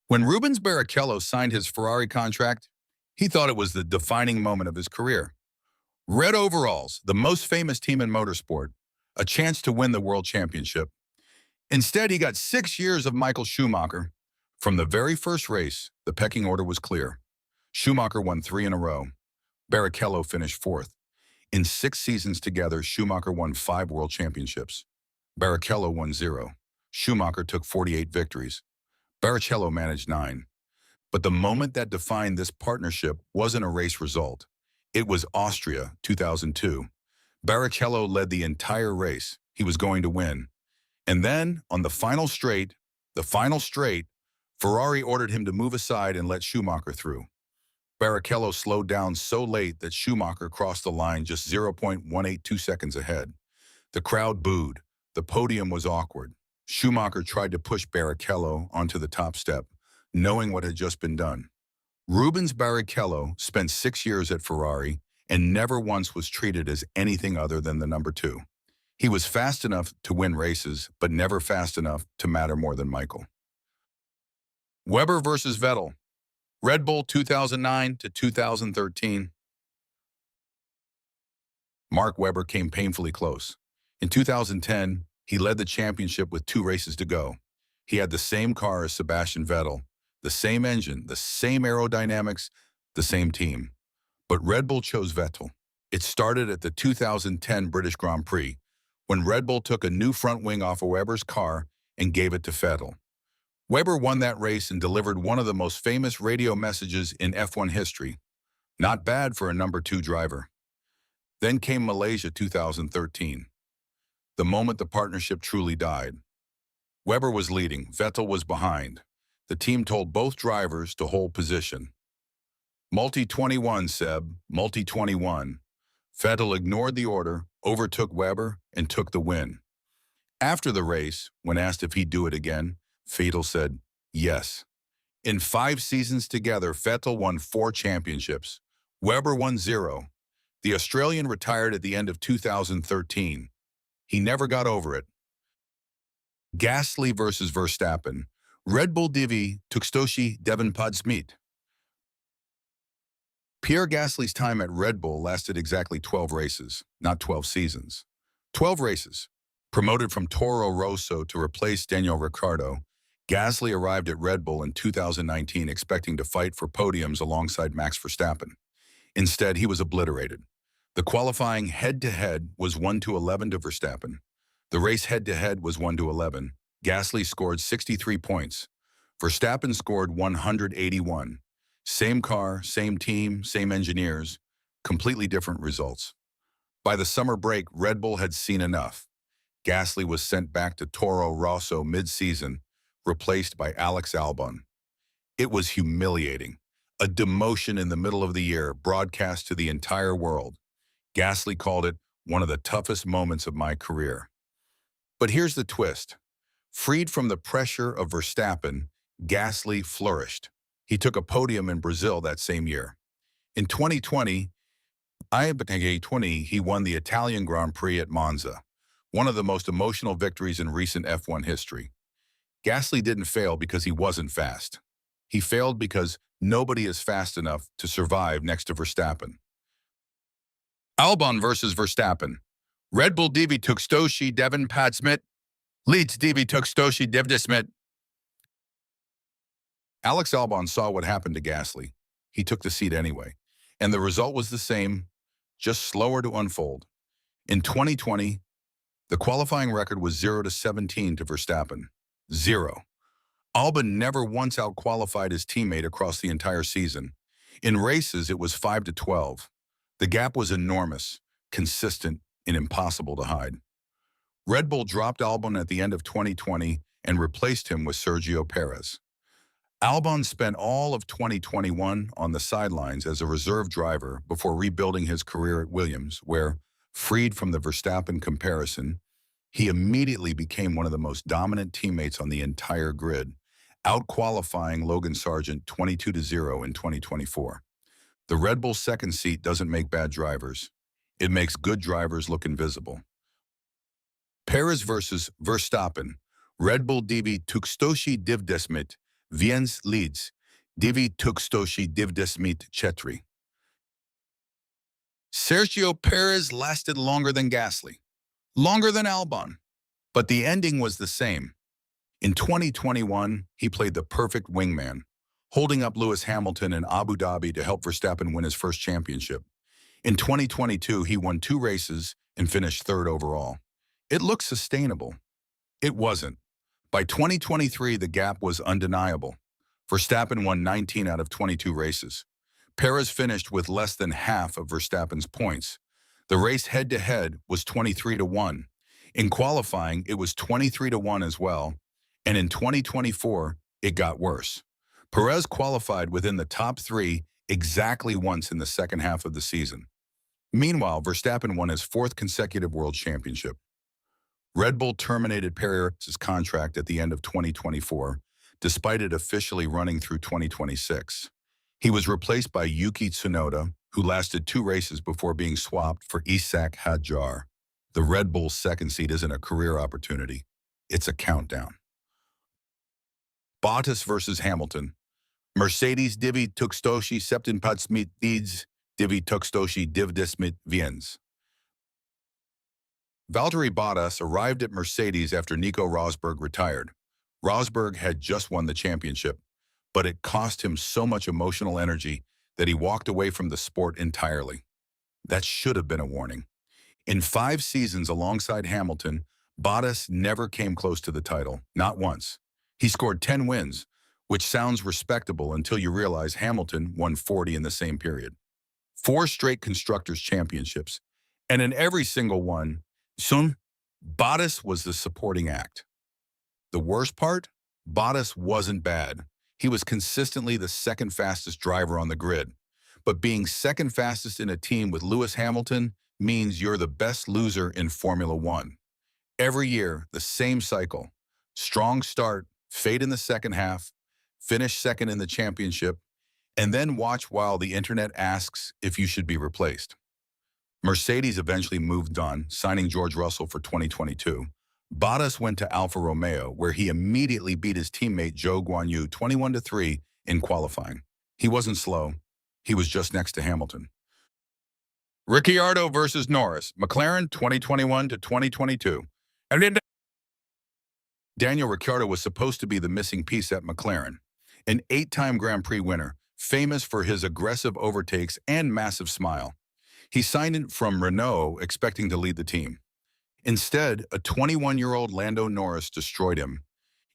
When Rubens Barrichello signed his Ferrari contract, he thought it was the defining moment of his career. Red overalls, the most famous team in motorsport, a chance to win the world championship. Instead, he got 6 years of Michael Schumacher. From the very first race, the pecking order was clear. Schumacher won 3 in a row. Barrichello finished 4th. In 6 seasons together, Schumacher won 5 world championships. Barrichello won 0. Schumacher took 48 victories. Barrichello managed 9. But the moment that defined this partnership wasn't a race result. It was Austria, 2002. Barrichello led the entire race. He was going to win. And then, on the final straight, Ferrari ordered him to move aside and let Schumacher through. Barrichello slowed down so late that Schumacher crossed the line just 0.182 seconds ahead. The crowd booed. The podium was awkward. Schumacher tried to push Barrichello onto the top step, knowing what had just been done. Rubens Barrichello spent 6 years at Ferrari and never once was treated as anything other than the number 2. He was fast enough to win races, but never fast enough to matter more than Michael. Webber versus Vettel. Red Bull 2009 to 2013. Mark Webber came painfully close. In 2010, he led the championship with 2 races to go. He had the same car as Sebastian Vettel, the same engine, the same aerodynamics, the same team. But Red Bull chose Vettel. It started at the 2010 British Grand Prix, when Red Bull took a new front wing off of Webber's car and gave it to Vettel. Webber won that race and delivered one of the most famous radio messages in F1 history. Not bad for a number 2 driver. Then came Malaysia 2013. The moment the partnership truly died. Webber was leading, Vettel was behind. The team told both drivers to hold position. Multi-21, Seb, multi-21. Vettel ignored the order, overtook Webber, and took the win. After the race, when asked if he'd do it again, Vettel said, yes. In 5 seasons together, Vettel won 4 championships. Webber won 0. The Australian retired at the end of 2013. He never got over it. Gasly versus Verstappen. Red Bull Divi Tukstoshi Devon Podsmeet. Pierre Gasly's time at Red Bull lasted exactly 12 races, not 12 seasons. 12 races. Promoted from Toro Rosso to replace Daniel Ricciardo, Gasly arrived at Red Bull in 2019 expecting to fight for podiums alongside Max Verstappen. Instead, he was obliterated. The qualifying head-to-head was 1-11 to Verstappen. The race head-to-head was 1-11. Gasly scored 63 points. Verstappen scored 181. Same car, same team, same engineers, completely different results. By the summer break, Red Bull had seen enough. Gasly was sent back to Toro Rosso mid-season, replaced by Alex Albon. It was humiliating. A demotion in the middle of the year, broadcast to the entire world. Gasly called it one of the toughest moments of my career. But here's the twist. Freed from the pressure of Verstappen, Gasly flourished. He took a podium in Brazil that same year. In 2020, he won the Italian Grand Prix at Monza, one of the most emotional victories in recent F1 history. Gasly didn't fail because he wasn't fast. He failed because nobody is fast enough to survive next to Verstappen. Albon versus Verstappen. Red Bull Divi Tukstoshi Devon Podsmeet. Leeds Divi Tukstoshi Devdesmet. Alex Albon saw what happened to Gasly. He took the seat anyway. And the result was the same, just slower to unfold. In 2020, the qualifying record was 0-17 to Verstappen. 0. Albon never once out-qualified his teammate across the entire season. In races, it was 5-12. The gap was enormous, consistent, and impossible to hide. Red Bull dropped Albon at the end of 2020 and replaced him with Sergio Pérez. Albon spent all of 2021 on the sidelines as a reserve driver before rebuilding his career at Williams, where, freed from the Verstappen comparison, he immediately became one of the most dominant teammates on the entire grid, out-qualifying Logan Sargent 22-0 in 2024. The Red Bull second seat doesn't make bad drivers. It makes good drivers look invisible. Pérez versus Verstappen. Red Bull Divi Tukstoshi Devdesmet. Viens leads. Divi tukstoshi divdesmit chetri. Sergio Perez lasted longer than Gasly, longer than Albon, but the ending was the same. In 2021, he played the perfect wingman, holding up Lewis Hamilton in Abu Dhabi to help Verstappen win his first championship. In 2022, he won 2 races and finished 3rd overall. It looked sustainable. It wasn't. By 2023, the gap was undeniable. Verstappen won 19 out of 22 races. Perez finished with less than half of Verstappen's points. The race head-to-head was 23-1. In qualifying, it was 23-1 as well. And in 2024, it got worse. Perez qualified within the top 3 exactly once in the second half of the season. Meanwhile, Verstappen won his 4th consecutive world championship. Red Bull terminated Perez's contract at the end of 2024, despite it officially running through 2026. He was replaced by Yuki Tsunoda, who lasted 2 races before being swapped for Isak Hadjar. The Red Bull's second seat isn't a career opportunity. It's a countdown. Bottas versus Hamilton. Mercedes divi tukstoshi septinpadsmit dids divi tukstoshi divdesmit viens. Valtteri Bottas arrived at Mercedes after Nico Rosberg retired. Rosberg had just won the championship, but it cost him so much emotional energy that he walked away from the sport entirely. That should have been a warning. In 5 seasons alongside Hamilton, Bottas never came close to the title, not once. He scored 10 wins, which sounds respectable until you realize Hamilton won 40 in the same period. 4 straight Constructors' Championships, and in every single one, Bottas was the supporting act. The worst part? Bottas wasn't bad. He was consistently the second fastest driver on the grid. But being second fastest in a team with Lewis Hamilton means you're the best loser in Formula One. Every year, the same cycle. Strong start, fade in the second half, finish second in the championship, and then watch while the internet asks if you should be replaced. Mercedes eventually moved on, signing George Russell for 2022. Bottas went to Alfa Romeo, where he immediately beat his teammate Zhou Guanyu 21-3 in qualifying. He wasn't slow. He was just next to Hamilton. Ricciardo versus Norris, McLaren 2021 to 2022. Daniel Ricciardo was supposed to be the missing piece at McLaren, an 8-time Grand Prix winner, famous for his aggressive overtakes and massive smile. He signed in from Renault expecting to lead the team. Instead, a 21-year-old Lando Norris destroyed him.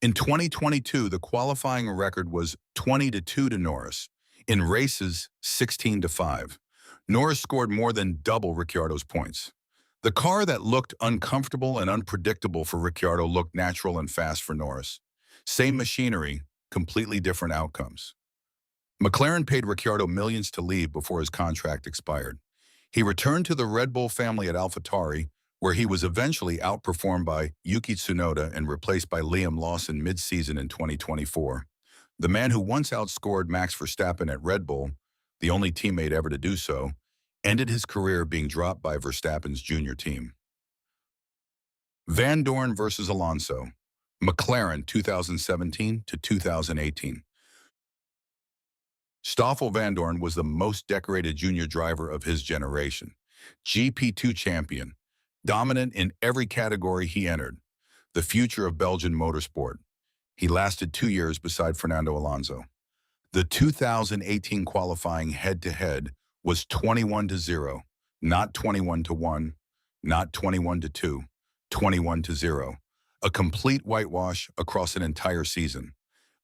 In 2022, the qualifying record was 20-2 to Norris. In races, 16-5. Norris scored more than double Ricciardo's points. The car that looked uncomfortable and unpredictable for Ricciardo looked natural and fast for Norris. Same machinery, completely different outcomes. McLaren paid Ricciardo millions to leave before his contract expired. He returned to the Red Bull family at AlphaTauri, where he was eventually outperformed by Yuki Tsunoda and replaced by Liam Lawson mid-season in 2024. The man who once outscored Max Verstappen at Red Bull, the only teammate ever to do so, ended his career being dropped by Verstappen's junior team. Vandoorne versus Alonso, McLaren 2017 to 2018. Stoffel Vandoorne was the most decorated junior driver of his generation. GP2 champion, dominant in every category he entered, the future of Belgian motorsport. He lasted 2 years beside Fernando Alonso. The 2018 qualifying head-to-head was 21-0, not 21-1, not 21-2, 21-0. A complete whitewash across an entire season.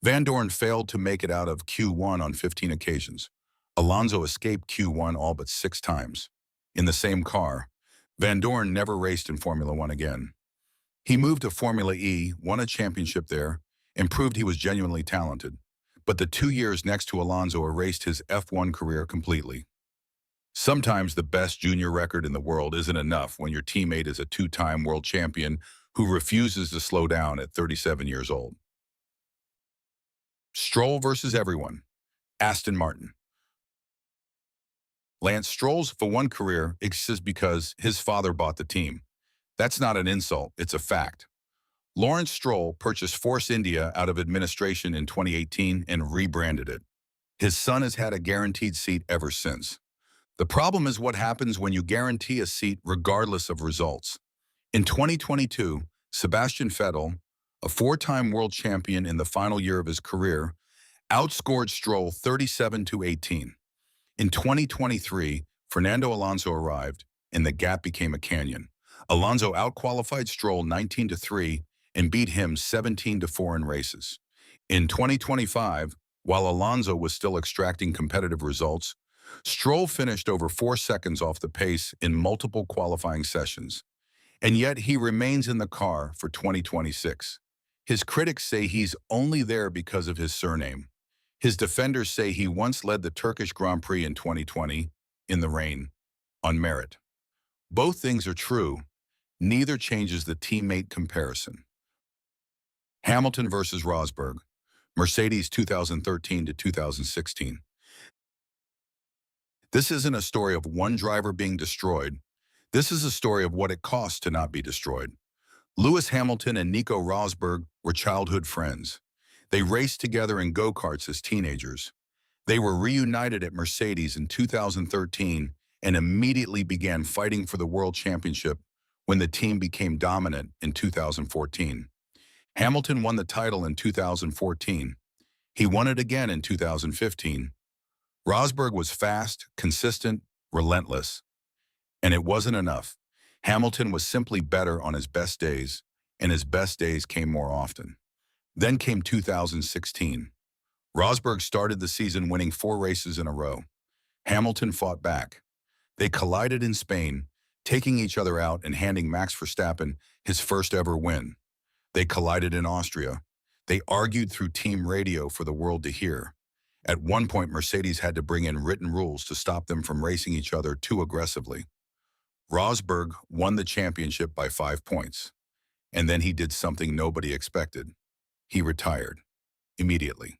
Vandoorne failed to make it out of Q1 on 15 occasions. Alonso escaped Q1 all but 6 times. In the same car, Vandoorne never raced in Formula One again. He moved to Formula E, won a championship there, and proved he was genuinely talented. But the 2 years next to Alonso erased his F1 career completely. Sometimes the best junior record in the world isn't enough when your teammate is a 2-time world champion who refuses to slow down at 37 years old. Stroll versus everyone. Aston Martin. Lance Stroll's F1 career exists because his father bought the team. That's not an insult, it's a fact. Lawrence Stroll purchased Force India out of administration in 2018 and rebranded it. His son has had a guaranteed seat ever since. The problem is what happens when you guarantee a seat regardless of results. In 2022, Sebastian Vettel, a four-time world champion in the final year of his career, outscored Stroll 37-18. In 2023, Fernando Alonso arrived, and the gap became a canyon. Alonso outqualified Stroll 19-3 and beat him 17-4 in races. In 2025, while Alonso was still extracting competitive results, Stroll finished over 4 seconds off the pace in multiple qualifying sessions. And yet he remains in the car for 2026. His critics say he's only there because of his surname. His defenders say he once led the Turkish Grand Prix in 2020, in the rain, on merit. Both things are true. Neither changes the teammate comparison. Hamilton versus Rosberg, Mercedes 2013 to 2016. This isn't a story of one driver being destroyed. This is a story of what it costs to not be destroyed. Lewis Hamilton and Nico Rosberg were childhood friends. They raced together in go-karts as teenagers. They were reunited at Mercedes in 2013 and immediately began fighting for the World Championship when the team became dominant in 2014. Hamilton won the title in 2014. He won it again in 2015. Rosberg was fast, consistent, relentless. And it wasn't enough. Hamilton was simply better on his best days, and his best days came more often. Then came 2016. Rosberg started the season winning 4 races in a row. Hamilton fought back. They collided in Spain, taking each other out and handing Max Verstappen his first ever win. They collided in Austria. They argued through team radio for the world to hear. At one point, Mercedes had to bring in written rules to stop them from racing each other too aggressively. Rosberg won the championship by 5 points. And then he did something nobody expected. He retired. Immediately.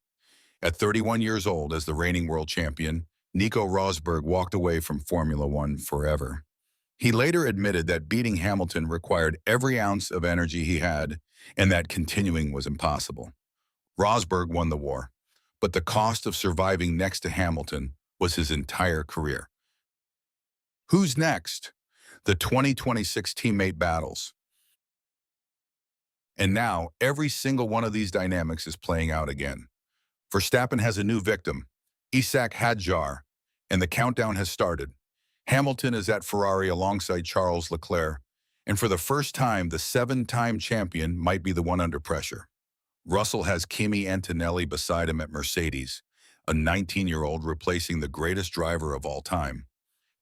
At 31 years old, as the reigning world champion, Nico Rosberg walked away from Formula One forever. He later admitted that beating Hamilton required every ounce of energy he had, and that continuing was impossible. Rosberg won the war, but the cost of surviving next to Hamilton was his entire career. Who's next? The 2026 teammate battles. And now, every single one of these dynamics is playing out again. Verstappen has a new victim, Isaac Hadjar, and the countdown has started. Hamilton is at Ferrari alongside Charles Leclerc, and for the first time, the 7-time champion might be the one under pressure. Russell has Kimi Antonelli beside him at Mercedes, a 19-year-old replacing the greatest driver of all time.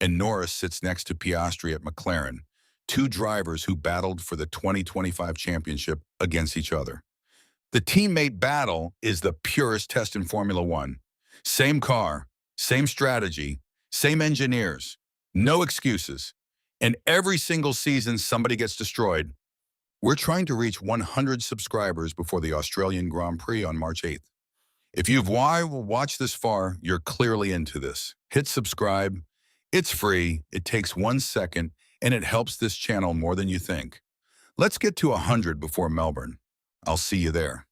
And Norris sits next to Piastri at McLaren, 2 drivers who battled for the 2025 championship against each other. The teammate battle is the purest test in Formula One. Same car, same strategy, same engineers, no excuses. And every single season, somebody gets destroyed. We're trying to reach 100 subscribers before the Australian Grand Prix on March 8th. If you've watched this far, you're clearly into this. Hit subscribe. It's free, it takes 1 second, and it helps this channel more than you think. Let's get to 100 before Melbourne. I'll see you there.